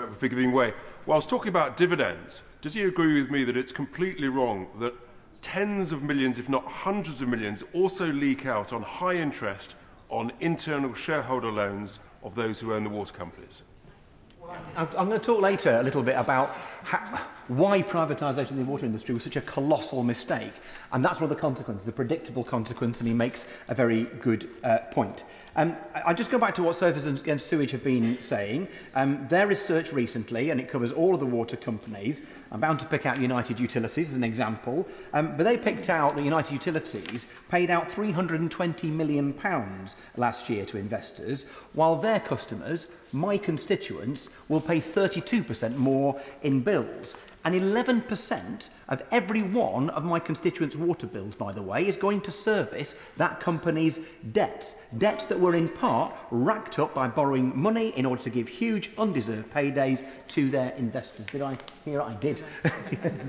member for giving way. Whilst talking about dividends, does he agree with me that it's completely wrong that tens of millions, if not hundreds of millions, also leak out on high interest on internal shareholder loans of those who own the water companies? I'm going to talk later a little bit about why privatisation in the water industry was such a colossal mistake. And that's one of the consequences, a predictable consequence, and he makes a very good point. I'll just go back to what Surfers Against Sewage have been saying. Their research recently, and it covers all of the water companies, I'm bound to pick out United Utilities as an example, but they picked out that United Utilities paid out £320 million last year to investors, while their customers, my constituents, will pay 32% more in bills. And 11% of every one of my constituents' water bills, by the way, is going to service that company's debts. Debts that were in part racked up by borrowing money in order to give huge undeserved paydays to their investors. Did I hear it? I did. I thank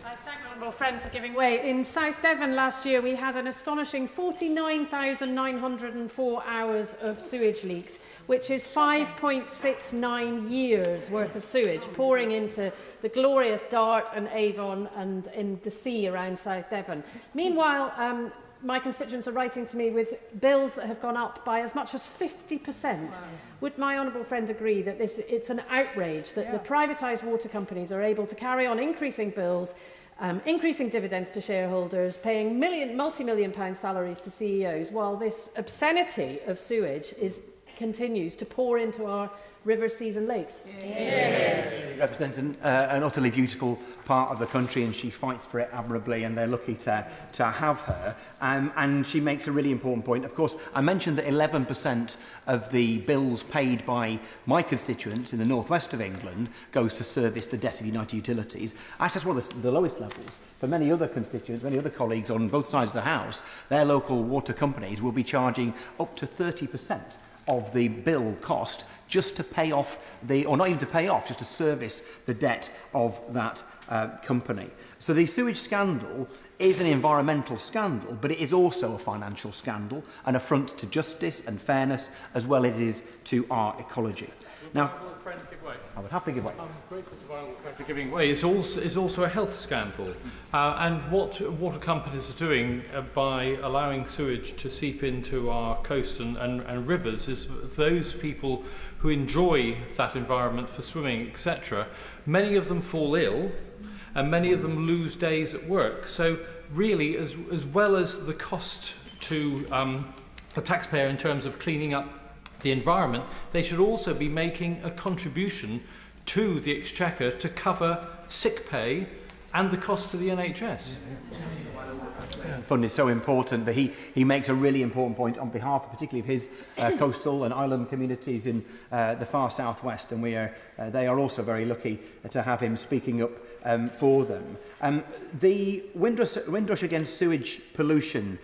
my honourable friend for giving way. In South Devon last year, we had an astonishing 49,904 hours of sewage leaks, which is 5.69 years' worth of sewage pouring into the glorious Dart and Avon and in the sea around South Devon. Meanwhile, my constituents are writing to me with bills that have gone up by as much as 50%. Wow. Would my honourable friend agree that it's an outrage that the privatised water companies are able to carry on increasing bills, increasing dividends to shareholders, paying multi-million pound salaries to CEOs, while this obscenity of sewage continues to pour into our rivers, seas and lakes? She represents an utterly beautiful part of the country, and she fights for it admirably, and they're lucky to have her. And she makes a really important point. Of course, I mentioned that 11% of the bills paid by my constituents in the northwest of England goes to service the debt of United Utilities. Actually, that's one of the lowest levels. For many other constituents, many other colleagues on both sides of the House, their local water companies will be charging up to 30% of the bill cost just to pay off or not even to pay off, just to service the debt of that company. So the sewage scandal is an environmental scandal, but it is also a financial scandal, an affront to justice and fairness, as well as it is to our ecology. Now, I would happily give way. I'm grateful to my friend for giving way. It's also a health scandal. And what water companies are doing by allowing sewage to seep into our coast and rivers is those people who enjoy that environment for swimming, etc., many of them fall ill and many of them lose days at work. So really, as well as the cost to the taxpayer in terms of cleaning up the environment, they should also be making a contribution to the Exchequer to cover sick pay and the cost to the NHS. Fund is so important, but he makes a really important point on behalf, particularly of his coastal and island communities in the far southwest, and they are also very lucky to have him speaking up for them. The Windrush Against Sewage Pollution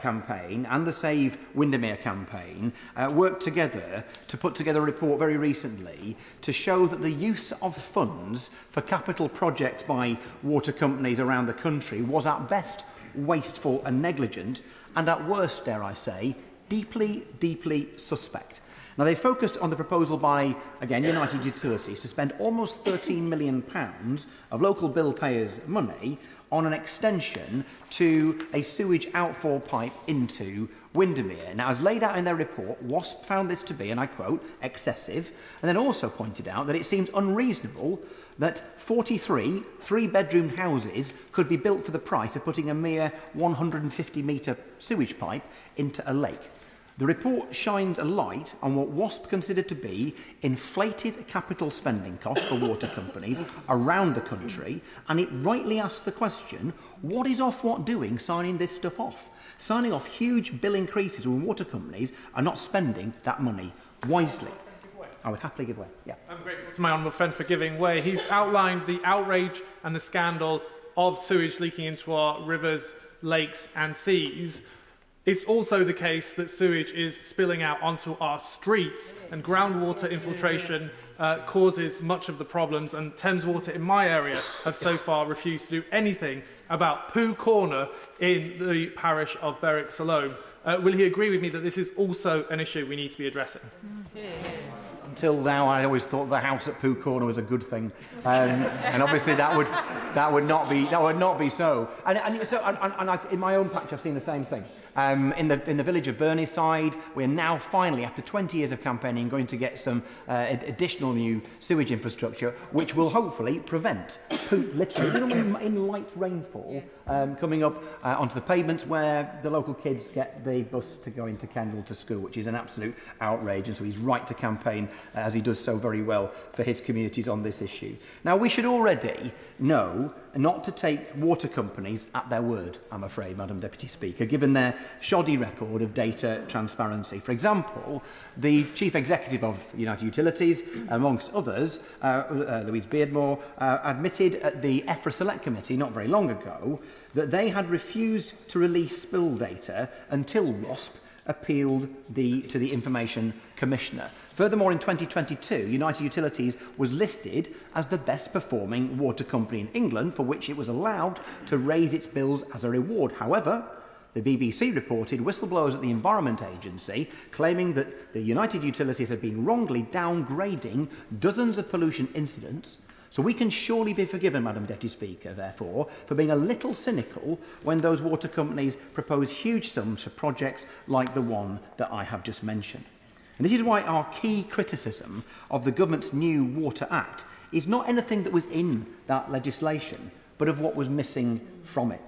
campaign and the Save Windermere campaign worked together to put together a report very recently to show that the use of funds for capital projects by water companies around the country was at best wasteful and negligent, and at worst, dare I say, deeply, deeply suspect. Now, they focused on the proposal by, again, United Utilities to spend almost £13 million of local bill payers' money on an extension to a sewage outfall pipe into Windermere. Now, as laid out in their report, WASP found this to be, and I quote, excessive, and then also pointed out that it seems unreasonable that 43 three-bedroom houses could be built for the price of putting a mere 150-metre sewage pipe into a lake. The report shines a light on what WASP considered to be inflated capital spending costs for water companies around the country, and it rightly asks the question, what is Ofwat doing signing this stuff off? Signing off huge bill increases when water companies are not spending that money wisely. I would happily give way. Yeah. I'm grateful to my honourable friend for giving way. He's outlined the outrage and the scandal of sewage leaking into our rivers, lakes and seas. It's also the case that sewage is spilling out onto our streets, and groundwater infiltration causes much of the problems, and Thames Water in my area have so far refused to do anything about Pooh Corner in the parish of Berwick-Salome. Will he agree with me that this is also an issue we need to be addressing? until now, I always thought the house at Pooh Corner was a good thing, and obviously that would not be so. And in my own patch, I've seen the same thing. In the village of Burneside, we're now finally, after 20 years of campaigning, going to get some additional new sewage infrastructure, which will hopefully prevent poop, literally, in light rainfall, coming up onto the pavements where the local kids get the bus to go into Kendal to school, which is an absolute outrage. And so he's right to campaign, as he does so very well, for his communities on this issue. Now, we should already know not to take water companies at their word, I'm afraid, Madam Deputy Speaker, given their shoddy record of data transparency. For example, the Chief Executive of United Utilities, amongst others, Louise Beardmore, admitted at the EFRA Select Committee not very long ago that they had refused to release spill data until WASP appealed to the Information Commissioner. Furthermore, in 2022, United Utilities was listed as the best performing water company in England, for which it was allowed to raise its bills as a reward. However, the BBC reported whistleblowers at the Environment Agency claiming that the United Utilities had been wrongly downgrading dozens of pollution incidents. So we can surely be forgiven, Madam Deputy Speaker, therefore, for being a little cynical when those water companies propose huge sums for projects like the one that I have just mentioned. And this is why our key criticism of the government's new Water Act is not anything that was in that legislation, but of what was missing from it.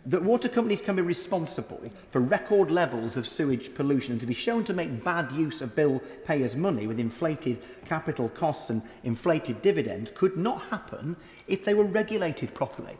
That water companies can be responsible for record levels of sewage pollution and to be shown to make bad use of bill payers' money with inflated capital costs and inflated dividends could not happen if they were regulated properly.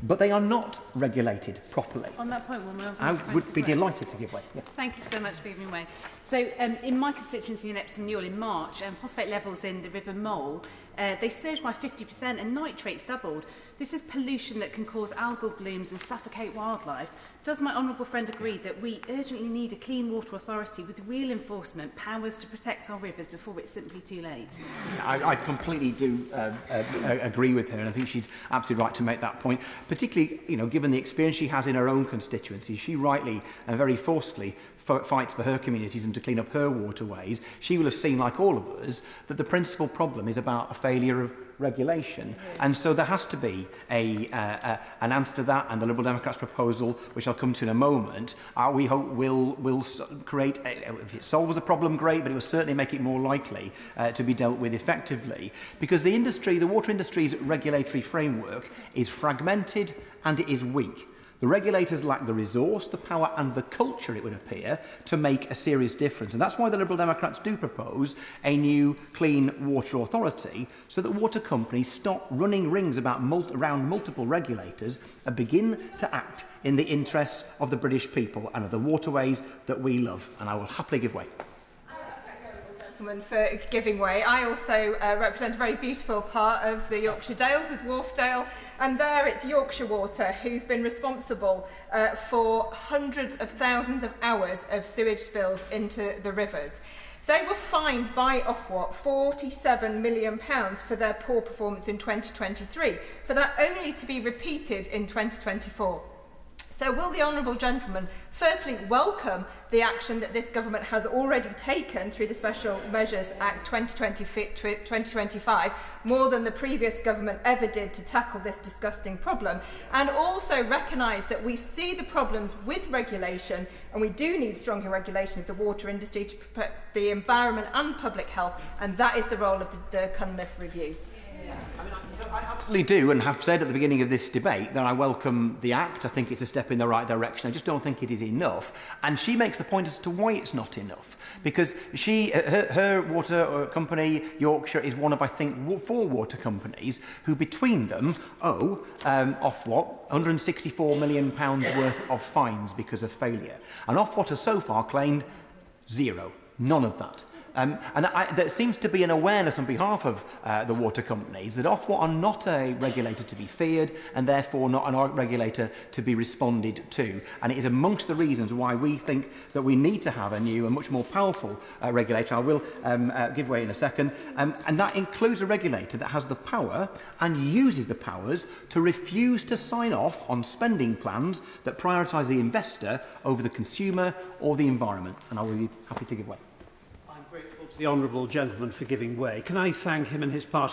But they are not regulated properly. On that point, I would be delighted to give way. Yeah. Thank you so much for giving way. So, in my constituency in Epsom Newell in March, phosphate levels in the River Mole, they surged by 50% and nitrates doubled. This is pollution that can cause algal blooms and suffocate wildlife. Does my honourable friend agree that we urgently need a clean water authority with real enforcement powers to protect our rivers before it's simply too late? I completely do agree with her, and I think she's absolutely right to make that point, particularly given the experience she has in her own constituency. She rightly and very forcefully fights for her communities and to clean up her waterways. She will have seen, like all of us, that the principal problem is about a failure of regulation. And so there has to be an answer to that, and the Liberal Democrats' proposal, which I'll come to in a moment, we hope will create, if it solves a problem, great, but it will certainly make it more likely to be dealt with effectively. Because the water industry's regulatory framework is fragmented and it is weak. The regulators lack the resource, the power and the culture, it would appear, to make a serious difference. And that's why the Liberal Democrats do propose a new Clean Water Authority, so that water companies stop running rings around multiple regulators and begin to act in the interests of the British people and of the waterways that we love. And I will happily give way. For giving way. I also represent a very beautiful part of the Yorkshire Dales with Wharfdale, and there it's Yorkshire Water who've been responsible for hundreds of thousands of hours of sewage spills into the rivers. They were fined by Ofwat £47 million for their poor performance in 2023, for that only to be repeated in 2024. So will the honourable gentleman firstly welcome the action that this government has already taken through the Special Measures Act 2025, more than the previous government ever did to tackle this disgusting problem, and also recognise that we see the problems with regulation, and we do need stronger regulation of the water industry to protect the environment and public health, and that is the role of the Cunliffe Review. I absolutely do, and have said at the beginning of this debate that I welcome the Act. I think it's a step in the right direction. I just don't think it is enough. And she makes the point as to why it's not enough. Because her water company, Yorkshire, is one of, I think, 4 water companies who, between them, owe Ofwat £164 million worth of fines because of failure. And Ofwat has so far claimed zero, none of that. There seems to be an awareness on behalf of the water companies that Ofwat are not a regulator to be feared and therefore not a regulator to be responded to. And it is amongst the reasons why we think that we need to have a new and much more powerful regulator. I will give way in a second. And that includes a regulator that has the power and uses the powers to refuse to sign off on spending plans that prioritise the investor over the consumer or the environment. And I will be happy to give way. the honourable gentleman for giving way. Can I thank him and his party